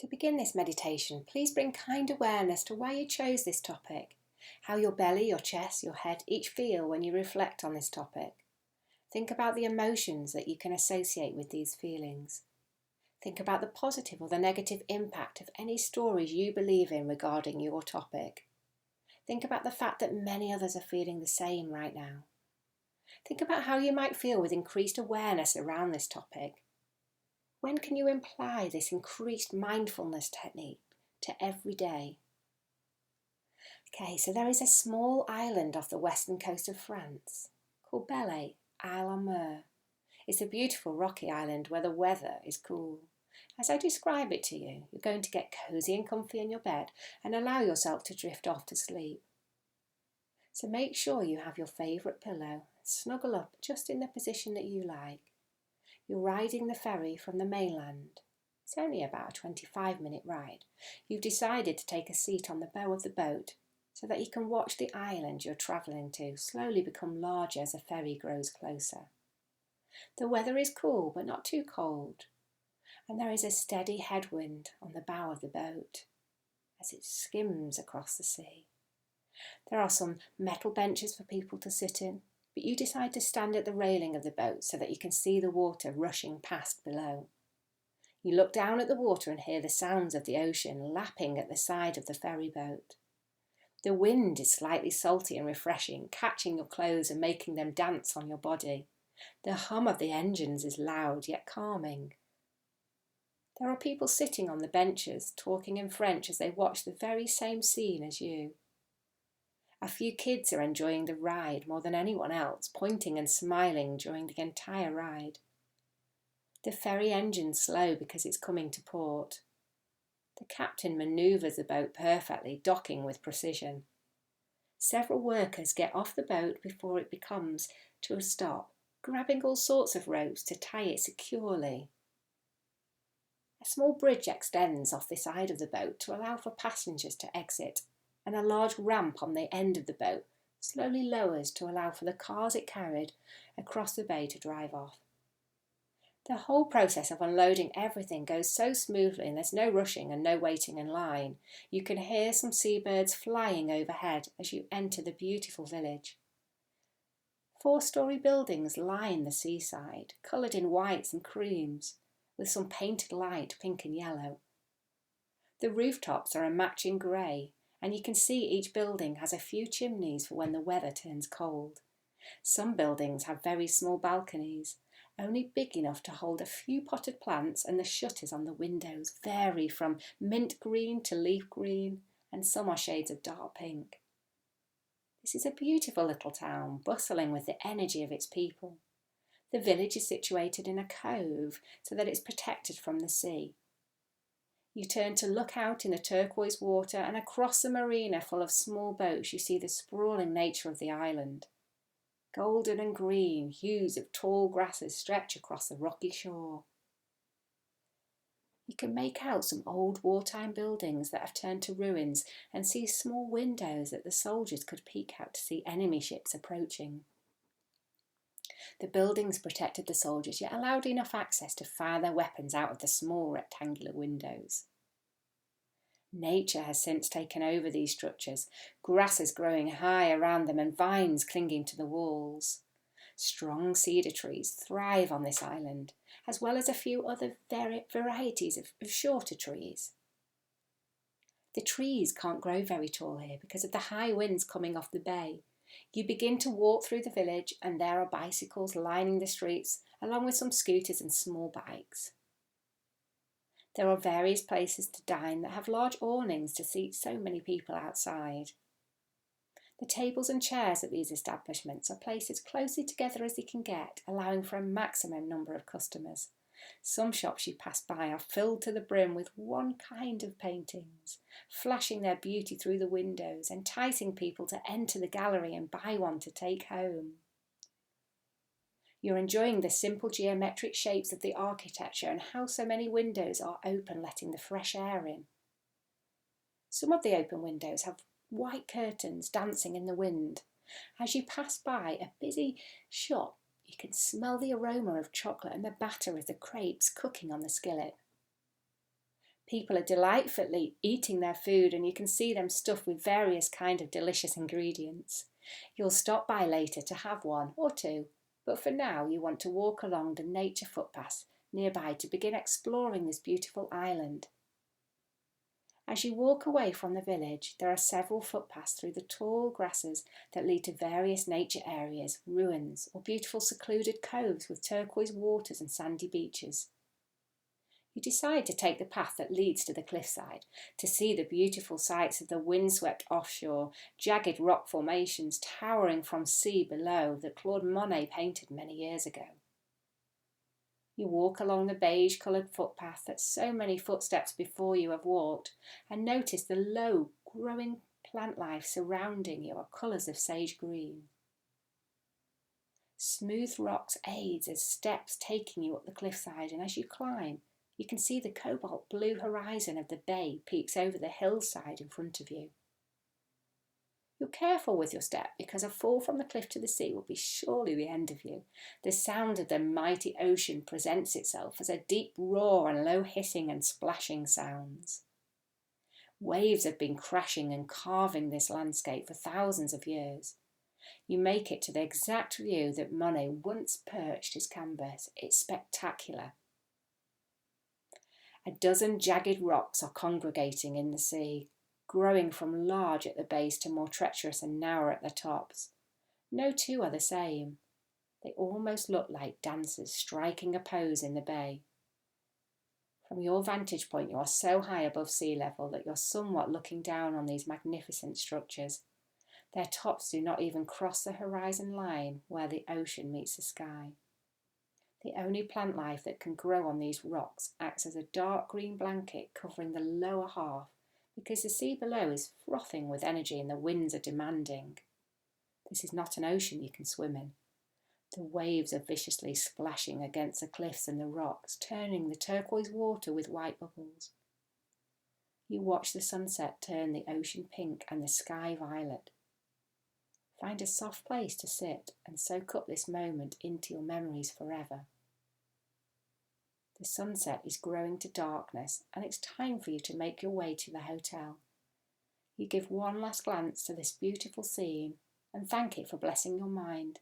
To begin this meditation, please bring kind awareness to why you chose this topic, how your belly, your chest, your head each feel when you reflect on this topic. Think about the emotions that you can associate with these feelings. Think about the positive or the negative impact of any stories you believe in regarding your topic. Think about the fact that many others are feeling the same right now. Think about how you might feel with increased awareness around this topic. When can you apply this increased mindfulness technique to every day? Okay, so there is a small island off the western coast of France called Belle, Isle en Mer. It's a beautiful rocky island where the weather is cool. As I describe it to you, you're going to get cosy and comfy in your bed and allow yourself to drift off to sleep. So make sure you have your favourite pillow, snuggle up just in the position that you like. You're riding the ferry from the mainland. It's only about a 25-minute ride. You've decided to take a seat on the bow of the boat so that you can watch the island you're travelling to slowly become larger as the ferry grows closer. The weather is cool but not too cold, and there is a steady headwind on the bow of the boat as it skims across the sea. There are some metal benches for people to sit in, but you decide to stand at the railing of the boat so that you can see the water rushing past below. You look down at the water and hear the sounds of the ocean lapping at the side of the ferry boat. The wind is slightly salty and refreshing, catching your clothes and making them dance on your body. The hum of the engines is loud yet calming. There are people sitting on the benches, talking in French as they watch the very same scene as you. A few kids are enjoying the ride more than anyone else, pointing and smiling during the entire ride. The ferry engine's slow because it's coming to port. The captain manoeuvres the boat perfectly, docking with precision. Several workers get off the boat before it comes to a stop, grabbing all sorts of ropes to tie it securely. A small bridge extends off the side of the boat to allow for passengers to exit, and a large ramp on the end of the boat slowly lowers to allow for the cars it carried across the bay to drive off. The whole process of unloading everything goes so smoothly and there's no rushing and no waiting in line. You can hear some seabirds flying overhead as you enter the beautiful village. 4-storey buildings line the seaside, coloured in whites and creams, with some painted light pink and yellow. The rooftops are a matching grey, and you can see each building has a few chimneys for when the weather turns cold. Some buildings have very small balconies, only big enough to hold a few potted plants, and the shutters on the windows vary from mint green to leaf green, and some are shades of dark pink. This is a beautiful little town, bustling with the energy of its people. The village is situated in a cove so that it's protected from the sea. You turn to look out in the turquoise water, and across the marina full of small boats you see the sprawling nature of the island. Golden and green hues of tall grasses stretch across the rocky shore. You can make out some old wartime buildings that have turned to ruins and see small windows that the soldiers could peek out to see enemy ships approaching. The buildings protected the soldiers, yet allowed enough access to fire their weapons out of the small rectangular windows. Nature has since taken over these structures, grasses growing high around them and vines clinging to the walls. Strong cedar trees thrive on this island, as well as a few other varieties of shorter trees. The trees can't grow very tall here because of the high winds coming off the bay. You begin to walk through the village, and there are bicycles lining the streets, along with some scooters and small bikes. There are various places to dine that have large awnings to seat so many people outside. The tables and chairs at these establishments are placed as closely together as they can get, allowing for a maximum number of customers. Some shops you pass by are filled to the brim with one kind of paintings, flashing their beauty through the windows, enticing people to enter the gallery and buy one to take home. You're enjoying the simple geometric shapes of the architecture and how so many windows are open, letting the fresh air in. Some of the open windows have white curtains dancing in the wind. As you pass by a busy shop, you can smell the aroma of chocolate and the batter of the crepes cooking on the skillet. People are delightfully eating their food, and you can see them stuffed with various kinds of delicious ingredients. You'll stop by later to have one or two, but for now you want to walk along the nature footpaths nearby to begin exploring this beautiful island. As you walk away from the village, there are several footpaths through the tall grasses that lead to various nature areas, ruins, or beautiful secluded coves with turquoise waters and sandy beaches. You decide to take the path that leads to the cliffside to see the beautiful sights of the windswept offshore, jagged rock formations towering from sea below that Claude Monet painted many years ago. You walk along the beige-coloured footpath that so many footsteps before you have walked and notice the low, growing plant life surrounding you are colours of sage green. Smooth rocks aids as steps taking you up the cliffside, and as you climb, you can see the cobalt blue horizon of the bay peeks over the hillside in front of you. You're careful with your step because a fall from the cliff to the sea will be surely the end of you. The sound of the mighty ocean presents itself as a deep roar and low hissing and splashing sounds. Waves have been crashing and carving this landscape for thousands of years. You make it to the exact view that Monet once perched his canvas. It's spectacular. A dozen jagged rocks are congregating in the sea, growing from large at the base to more treacherous and narrow at the tops. No two are the same. They almost look like dancers striking a pose in the bay. From your vantage point, you are so high above sea level that you're somewhat looking down on these magnificent structures. Their tops do not even cross the horizon line where the ocean meets the sky. The only plant life that can grow on these rocks acts as a dark green blanket covering the lower half because the sea below is frothing with energy and the winds are demanding. This is not an ocean you can swim in. The waves are viciously splashing against the cliffs and the rocks, turning the turquoise water with white bubbles. You watch the sunset turn the ocean pink and the sky violet. Find a soft place to sit and soak up this moment into your memories forever. The sunset is growing to darkness and it's time for you to make your way to the hotel. You give one last glance to this beautiful scene and thank it for blessing your mind.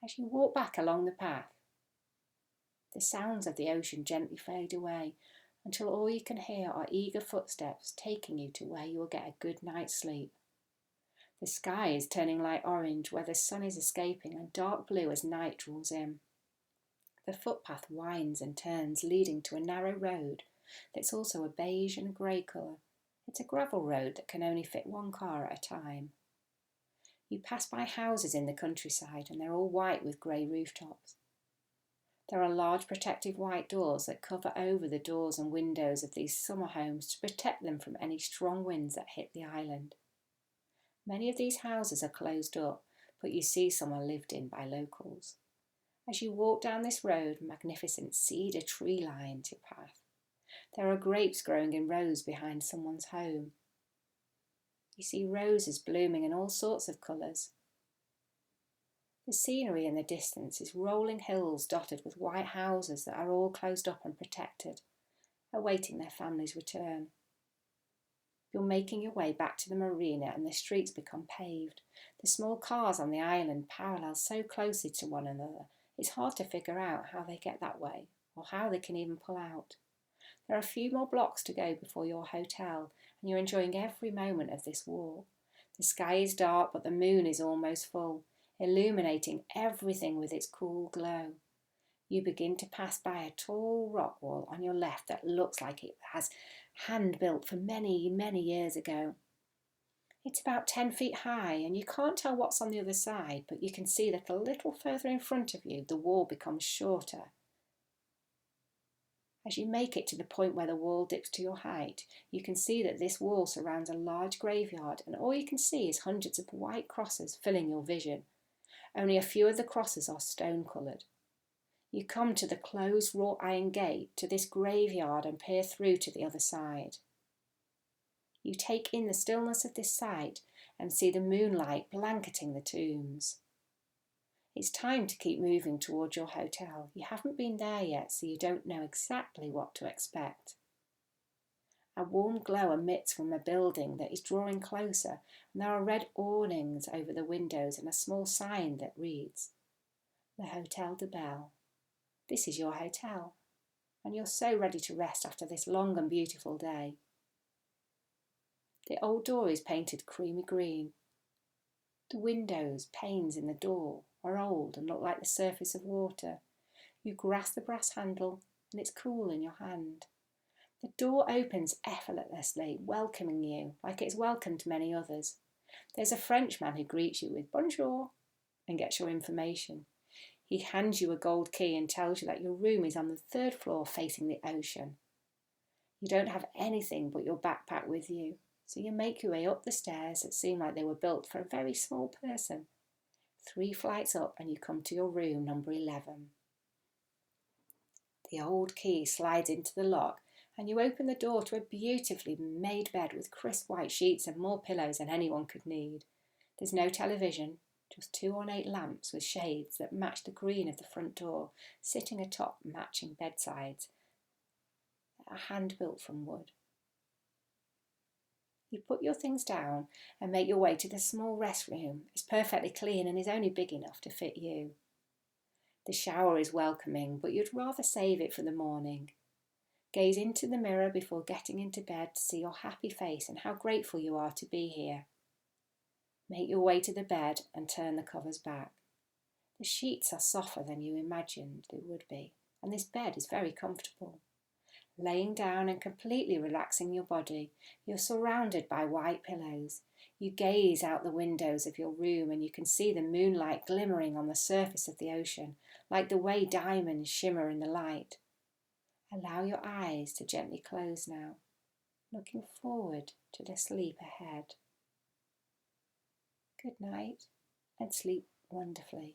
As you walk back along the path, the sounds of the ocean gently fade away until all you can hear are eager footsteps taking you to where you will get a good night's sleep. The sky is turning light orange where the sun is escaping and dark blue as night draws in. The footpath winds and turns, leading to a narrow road that's also a beige and grey colour. It's a gravel road that can only fit one car at a time. You pass by houses in the countryside and they're all white with grey rooftops. There are large protective white doors that cover over the doors and windows of these summer homes to protect them from any strong winds that hit the island. Many of these houses are closed up, but you see some are lived in by locals. As you walk down this road, magnificent cedar tree lines your path. There are grapes growing in rows behind someone's home. You see roses blooming in all sorts of colours. The scenery in the distance is rolling hills dotted with white houses that are all closed up and protected, awaiting their family's return. You're making your way back to the marina and the streets become paved. The small cars on the island parallel so closely to one another, it's hard to figure out how they get that way or how they can even pull out. There are a few more blocks to go before your hotel and you're enjoying every moment of this walk. The sky is dark but the moon is almost full, illuminating everything with its cool glow. You begin to pass by a tall rock wall on your left that looks like it has hand-built for many, many years ago. It's about 10 feet high and you can't tell what's on the other side, but you can see that a little further in front of you the wall becomes shorter. As you make it to the point where the wall dips to your height, you can see that this wall surrounds a large graveyard and all you can see is hundreds of white crosses filling your vision. Only a few of the crosses are stone-coloured. You come to the closed wrought iron gate to this graveyard and peer through to the other side. You take in the stillness of this sight and see the moonlight blanketing the tombs. It's time to keep moving towards your hotel. You haven't been there yet, so you don't know exactly what to expect. A warm glow emits from a building that is drawing closer, and there are red awnings over the windows and a small sign that reads, "The Hotel de Belle." This is your hotel, and you're so ready to rest after this long and beautiful day. The old door is painted creamy green. The windows, panes in the door are old and look like the surface of water. You grasp the brass handle and it's cool in your hand. The door opens effortlessly, welcoming you like it's welcomed many others. There's a Frenchman who greets you with bonjour and gets your information. He hands you a gold key and tells you that your room is on the 3rd floor facing the ocean. You don't have anything but your backpack with you, so you make your way up the stairs that seem like they were built for a very small person. 3 flights up and you come to your room, number 11. The old key slides into the lock and you open the door to a beautifully made bed with crisp white sheets and more pillows than anyone could need. There's no television, just 2 ornate lamps with shades that match the green of the front door, sitting atop matching bedsides that are hand-built from wood. You put your things down and make your way to the small restroom. It's perfectly clean and is only big enough to fit you. The shower is welcoming, but you'd rather save it for the morning. Gaze into the mirror before getting into bed to see your happy face and how grateful you are to be here. Make your way to the bed and turn the covers back. The sheets are softer than you imagined they would be, and this bed is very comfortable. Laying down and completely relaxing your body, you're surrounded by white pillows. You gaze out the windows of your room and you can see the moonlight glimmering on the surface of the ocean, like the way diamonds shimmer in the light. Allow your eyes to gently close now, looking forward to the sleep ahead. Good night and sleep wonderfully.